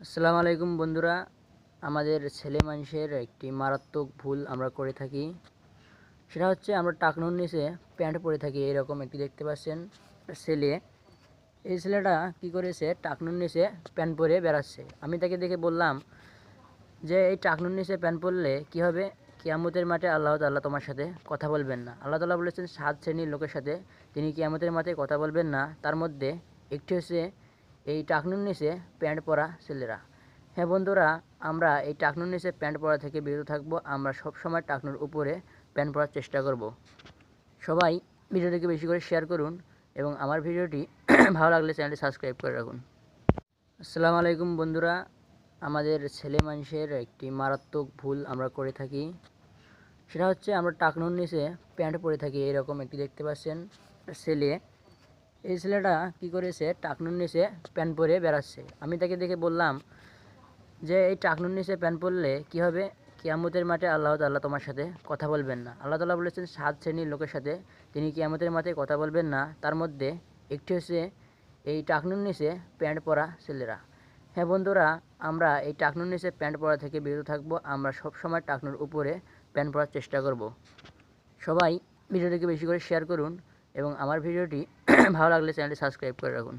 আসসালামু আলাইকুম বন্ধুরা। আমাদের ছেলে মানুষের একটি মারাত্মক ভুল আমরা করে থাকি, সেটা হচ্ছে আমরা টাকনুর নিচে প্যান্ট পরে থাকি। এইরকম একটি দেখতে পাচ্ছেন ছেলে। এই ছেলেটা কি করেছে, টাকনুর নিচে প্যান্ট পরে বেড়াচ্ছে। আমি তাকে দেখে বললাম যে এই টাকনুর নিচে প্যান্ট পরলে কী হবে, কিয়ামতের মাঠে আল্লাহ তাআলা তোমার সাথে কথা বলবেন না। আল্লাহ তাআলা বলেছেন 7 শ্রেণীর লোকের সাথে তিনি কিয়ামতের মাঠে কথা বলবেন না, তার মধ্যে একটি হচ্ছে এই টাকনুর নিচে প্যান্ট পরা ছেলেরা। হ্যাঁ বন্ধুরা, আমরা এই টাকনুর নিচে প্যান্ট পরা থেকে বিরত থাকবো। আমরা সবসময় টাকনুর উপরে প্যান্ট পরার চেষ্টা করব। সবাই ভিডিওটিকে বেশি করে শেয়ার করুন এবং আমার ভিডিওটি ভালো লাগলে চ্যানেলটি সাবস্ক্রাইব করে রাখুন। আসসালামু আলাইকুম বন্ধুরা। আমাদের ছেলে মানুষের একটি মারাত্মক ভুল আমরা করে থাকি, সেটা হচ্ছে আমরা টাকনুর নিচে প্যান্ট পরে থাকি। এইরকম একটি দেখতে পাচ্ছেন ছেলে। এই ছেলেটা কি করেছে, টাকনুর নিচে প্যান্ট পরে বেড়াচ্ছে। আমি তাকে দেখে বললাম যে এই টাকনুর নিচে প্যান্ট পরলে কী হবে, কিয়ামতের মাঠে আল্লাহ তাআলা তোমার সাথে কথা বলবেন না। আল্লাহ তাআলা বলেছেন 7 শ্রেণীর লোকের সাথে তিনি কিয়ামতের মাঠে কথা বলবেন না, তার মধ্যে একটি হচ্ছে এই টাকনুর নিচে প্যান্ট পরা ছেলেরা। হ্যাঁ বন্ধুরা, আমরা এই টাকনুর নিচে প্যান্ট পরা থেকে বিরত থাকবো। আমরা সবসময় টাকনুর উপরে প্যান্ট পরার চেষ্টা করব। সবাই ভিডিওটিকে বেশি করে শেয়ার করুন এবং আমার ভিডিওটি ভালো লাগলে চ্যানেলটি সাবস্ক্রাইব করে রাখুন।